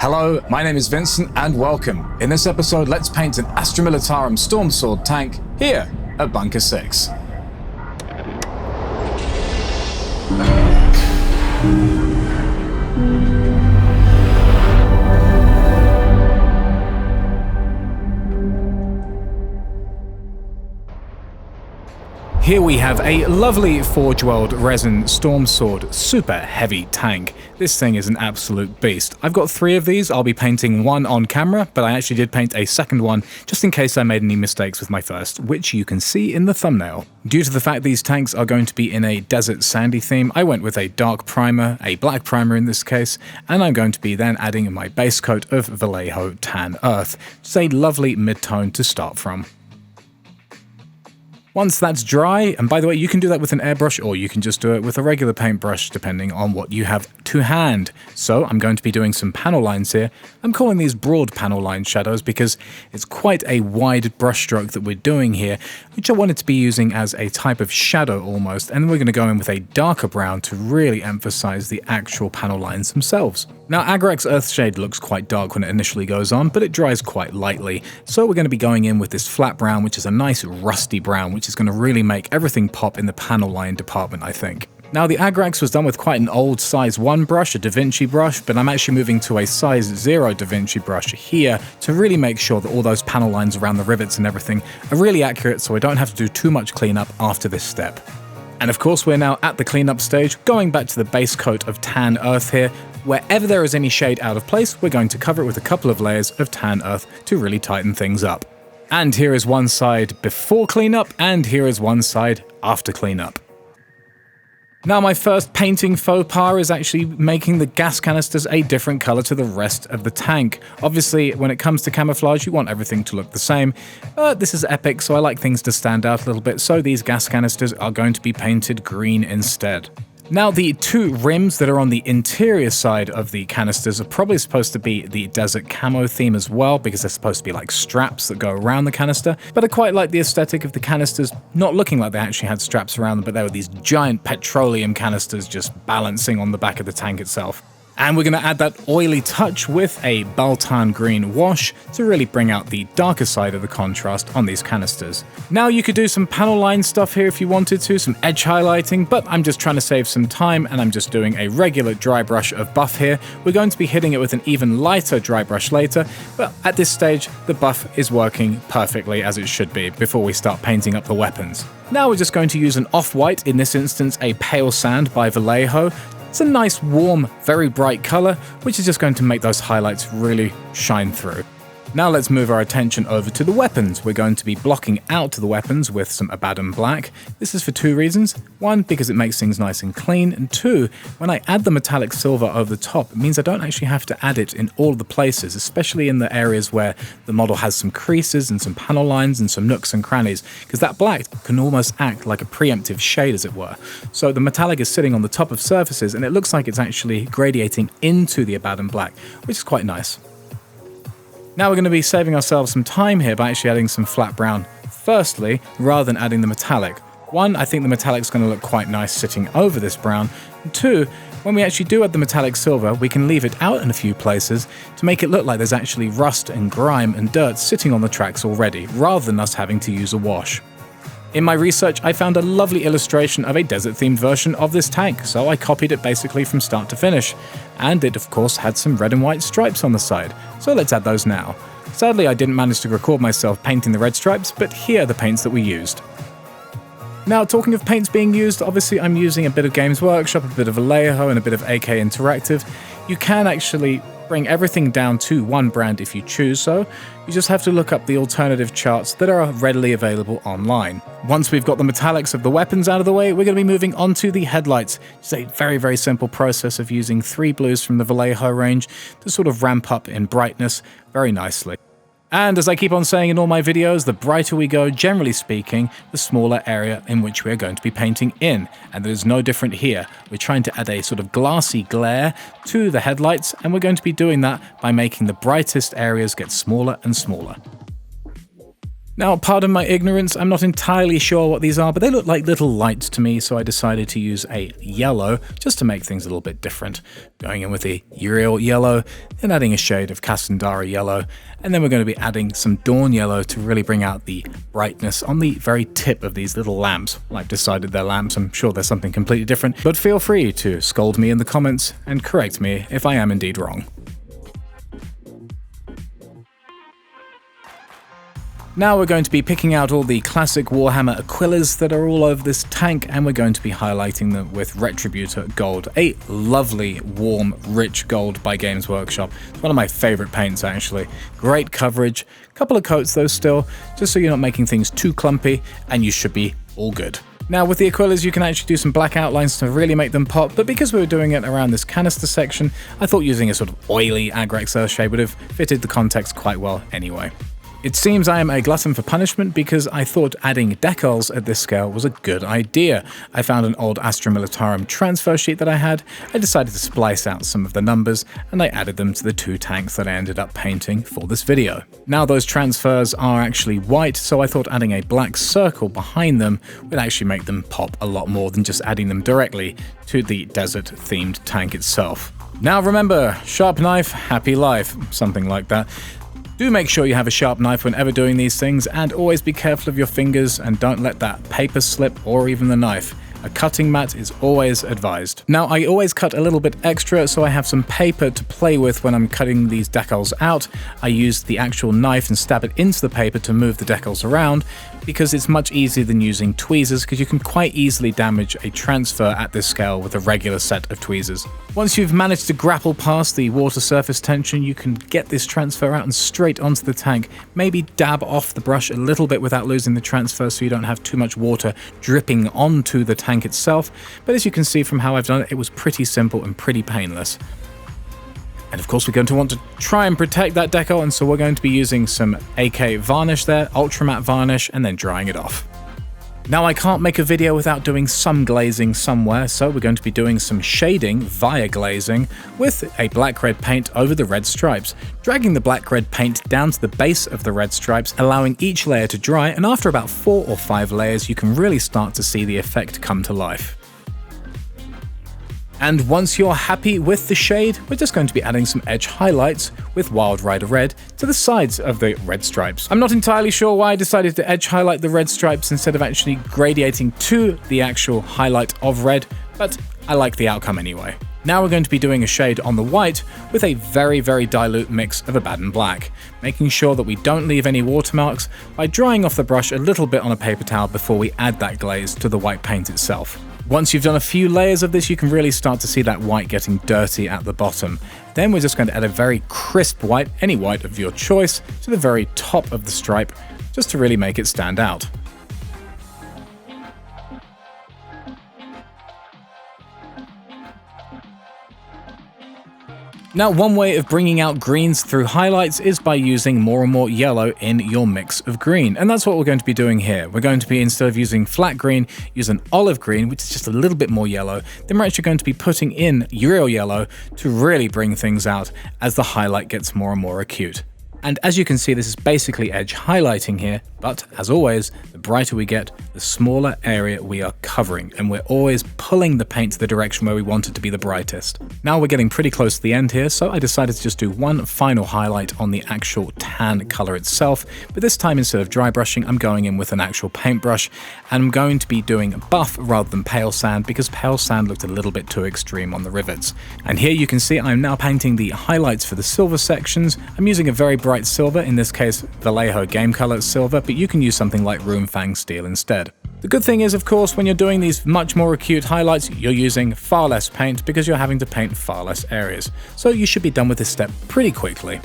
Hello, my name is Vincent and welcome. In this episode, let's paint an Astra Militarum Stormsword tank here at Bunker 6. Here we have a lovely Forge World resin Stormsword super heavy tank. This thing is an absolute beast. I've got 3 of these. I'll be painting one on camera, but I actually did paint a second one just in case I made any mistakes with my first, which you can see in the thumbnail. Due to the fact these tanks are going to be in a desert sandy theme, I went with a dark primer, a black primer in this case, and I'm going to be then adding my base coat of Vallejo Tan Earth. Just a lovely mid-tone to start from. Once that's dry, and by the way, you can do that with an airbrush or you can just do it with a regular paintbrush depending on what you have to hand. So I'm going to be doing some panel lines here. I'm calling these broad panel line shadows because it's quite a wide brushstroke that we're doing here, which I wanted to be using as a type of shadow almost, and we're going to go in with a darker brown to really emphasize the actual panel lines themselves. Now, Agrax Earthsahde looks quite dark when it initially goes on, but it dries quite lightly. So we're going to be going in with this flat brown, which is a nice rusty brown, which is going to really make everything pop in the panel line department, I think. Now, the Agrax was done with quite an old size 1 brush, a Da Vinci brush, but I'm actually moving to a size 0 Da Vinci brush here to really make sure that all those panel lines around the rivets and everything are really accurate so I don't have to do too much cleanup after this step. And of course, we're now at the cleanup stage, going back to the base coat of Tan Earth here. Wherever there is any shade out of place, we're going to cover it with a couple of layers of Tan Earth to really tighten things up. And here is one side before cleanup, and here is one side after cleanup. Now, my first painting faux pas is actually making the gas canisters a different color to the rest of the tank. Obviously, when it comes to camouflage, you want everything to look the same, but this is epic, so I like things to stand out a little bit, so these gas canisters are going to be painted green instead. Now, the 2 rims that are on the interior side of the canisters are probably supposed to be the desert camo theme as well, because they're supposed to be like straps that go around the canister, but I quite like the aesthetic of the canisters not looking like they actually had straps around them, but they were these giant petroleum canisters just balancing on the back of the tank itself. And we're going to add that oily touch with a Biel-Tan green wash to really bring out the darker side of the contrast on these canisters. Now, you could do some panel line stuff here if you wanted to, some edge highlighting, but I'm just trying to save some time and I'm just doing a regular dry brush of buff here. We're going to be hitting it with an even lighter dry brush later, but at this stage, the buff is working perfectly as it should be before we start painting up the weapons. Now we're just going to use an off-white, in this instance a pale sand by Vallejo. It's a nice, warm, very bright color, which is just going to make those highlights really shine through. Now let's move our attention over to the weapons. We're going to be blocking out the weapons with some Abaddon black. This is for 2 reasons. 1, because it makes things nice and clean, and 2, when I add the metallic silver over the top, it means I don't actually have to add it in all the places, especially in the areas where the model has some creases and some panel lines and some nooks and crannies, because that black can almost act like a preemptive shade, as it were. So the metallic is sitting on the top of surfaces, and it looks like it's actually gradiating into the Abaddon black, which is quite nice. Now we're going to be saving ourselves some time here by actually adding some flat brown firstly, rather than adding the metallic. 1, I think the metallic's going to look quite nice sitting over this brown, and 2, when we actually do add the metallic silver, we can leave it out in a few places to make it look like there's actually rust and grime and dirt sitting on the tracks already, rather than us having to use a wash. In my research, I found a lovely illustration of a desert-themed version of this tank, so I copied it basically from start to finish. And it, of course, had some red and white stripes on the side, so let's add those now. Sadly, I didn't manage to record myself painting the red stripes, but here are the paints that we used. Now, talking of paints being used, obviously I'm using a bit of Games Workshop, a bit of Vallejo, and a bit of AK Interactive. You can actually bring everything down to 1 brand if you choose so. You just have to look up the alternative charts that are readily available online. Once we've got the metallics of the weapons out of the way, we're going to be moving on to the headlights. It's a very, very simple process of using 3 blues from the Vallejo range to sort of ramp up in brightness very nicely. And as I keep on saying in all my videos, the brighter we go, generally speaking, the smaller area in which we're going to be painting in. And that is no different here. We're trying to add a sort of glassy glare to the headlights, and we're going to be doing that by making the brightest areas get smaller and smaller. Now, pardon my ignorance, I'm not entirely sure what these are, but they look like little lights to me, so I decided to use a yellow just to make things a little bit different. Going in with the Yriel yellow, then adding a shade of Cassandra yellow, and then we're going to be adding some Dawn yellow to really bring out the brightness on the very tip of these little lamps. Well, I've decided they're lamps, I'm sure there's something completely different, but feel free to scold me in the comments and correct me if I am indeed wrong. Now we're going to be picking out all the classic Warhammer Aquillas that are all over this tank, and we're going to be highlighting them with Retributor Gold, a lovely, warm, rich gold by Games Workshop. It's one of my favorite paints, actually. Great coverage, couple of coats though still, just so you're not making things too clumpy, and you should be all good. Now with the Aquillas you can actually do some black outlines to really make them pop, but because we were doing it around this canister section, I thought using a sort of oily Agrax Earthsahde would have fitted the context quite well anyway. It seems I am a glutton for punishment because I thought adding decals at this scale was a good idea. I found an old Astra Militarum transfer sheet that I had, I decided to splice out some of the numbers, and I added them to the two tanks that I ended up painting for this video. Now those transfers are actually white, so I thought adding a black circle behind them would actually make them pop a lot more than just adding them directly to the desert-themed tank itself. Now remember, sharp knife, happy life, something like that. Do make sure you have a sharp knife whenever doing these things, and always be careful of your fingers and don't let that paper slip or even the knife. A cutting mat is always advised. Now I always cut a little bit extra so I have some paper to play with when I'm cutting these decals out. I use the actual knife and stab it into the paper to move the decals around, because it's much easier than using tweezers, because you can quite easily damage a transfer at this scale with a regular set of tweezers. Once you've managed to grapple past the water surface tension, you can get this transfer out and straight onto the tank. Maybe dab off the brush a little bit without losing the transfer so you don't have too much water dripping onto the tank itself, but as you can see from how I've done it, it was pretty simple and pretty painless. And of course we're going to want to try and protect that decal, and so we're going to be using some AK varnish there, ultra matte varnish, and then drying it off. Now I can't make a video without doing some glazing somewhere, so we're going to be doing some shading via glazing with a black-red paint over the red stripes, dragging the black-red paint down to the base of the red stripes, allowing each layer to dry, and after about 4 or 5 layers you can really start to see the effect come to life. And once you're happy with the shade, we're just going to be adding some edge highlights with Wild Rider Red to the sides of the red stripes. I'm not entirely sure why I decided to edge highlight the red stripes instead of actually gradiating to the actual highlight of red, but I like the outcome anyway. Now we're going to be doing a shade on the white with a very, very dilute mix of Abaddon Black, making sure that we don't leave any watermarks by drying off the brush a little bit on a paper towel before we add that glaze to the white paint itself. Once you've done a few layers of this, you can really start to see that white getting dirty at the bottom. Then we're just going to add a very crisp white, any white of your choice, to the very top of the stripe, just to really make it stand out. Now, one way of bringing out greens through highlights is by using more and more yellow in your mix of green, and that's what we're going to be doing here. We're going to be, instead of using flat green, use an olive green, which is just a little bit more yellow. Then we're actually going to be putting in Yriel yellow to really bring things out as the highlight gets more and more acute. And as you can see, this is basically edge highlighting here, but as always, the brighter we get, the smaller area we are covering, and we're always pulling the paint to the direction where we want it to be the brightest. Now we're getting pretty close to the end here, so I decided to just do one final highlight on the actual tan color itself, but this time instead of dry brushing, I'm going in with an actual paintbrush, and I'm going to be doing buff rather than pale sand, because pale sand looked a little bit too extreme on the rivets. And here you can see I'm now painting the highlights for the silver sections. I'm using a very bright silver, in this case Vallejo game color silver, but you can use something like Runefang steel instead. The good thing is, of course, when you're doing these much more acute highlights, you're using far less paint because you're having to paint far less areas. So you should be done with this step pretty quickly.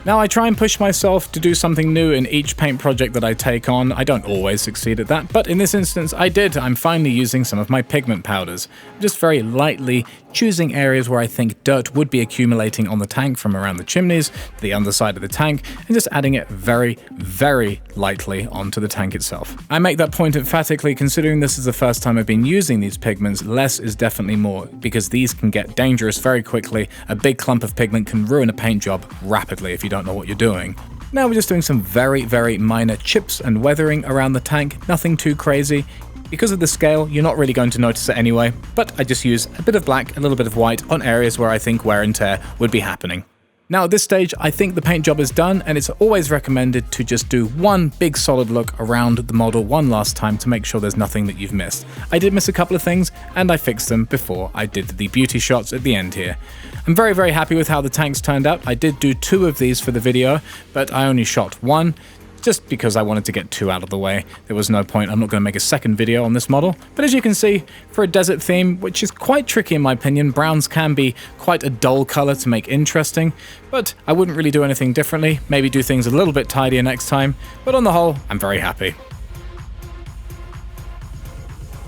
Now, I try and push myself to do something new in each paint project that I take on. I don't always succeed at that, but in this instance I did. I'm finally using some of my pigment powders. Just very lightly choosing areas where I think dirt would be accumulating on the tank from around the chimneys to the underside of the tank, and just adding it very, very lightly onto the tank itself. I make that point emphatically, considering this is the first time I've been using these pigments. Less is definitely more, because these can get dangerous very quickly. A big clump of pigment can ruin a paint job rapidly if you don't know what you're doing. Now we're just doing some very, very minor chips and weathering around the tank, nothing too crazy. Because of the scale, you're not really going to notice it anyway, but I just use a bit of black, a little bit of white on areas where I think wear and tear would be happening. Now at this stage, I think the paint job is done, and it's always recommended to just do one big solid look around the model one last time to make sure there's nothing that you've missed. I did miss a couple of things, and I fixed them before I did the beauty shots at the end here. I'm very, very happy with how the tanks turned out. I did do 2 of these for the video, but I only shot 1. Just because I wanted to get 2 out of the way. There was no point, I'm not going to make a second video on this model. But as you can see, for a desert theme, which is quite tricky in my opinion, browns can be quite a dull color to make interesting, but I wouldn't really do anything differently, maybe do things a little bit tidier next time, but on the whole, I'm very happy.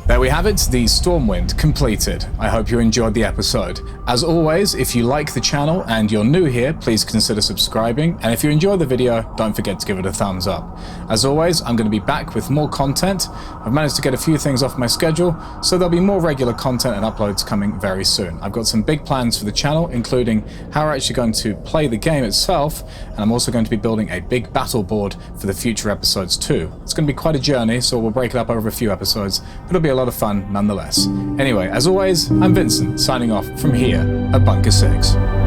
There we have it, the Stormwind completed. I hope you enjoyed the episode. As always, if you like the channel and you're new here, please consider subscribing, and if you enjoyed the video, don't forget to give it a thumbs up. As always, I'm going to be back with more content. I've managed to get a few things off my schedule, so there'll be more regular content and uploads coming very soon. I've got some big plans for the channel, including how we're actually going to play the game itself, and I'm also going to be building a big battle board for the future episodes too. It's going to be quite a journey, so we'll break it up over a few episodes, but it'll be a lot of fun nonetheless. Anyway, as always, I'm Vincent, signing off from here at Bunker 6.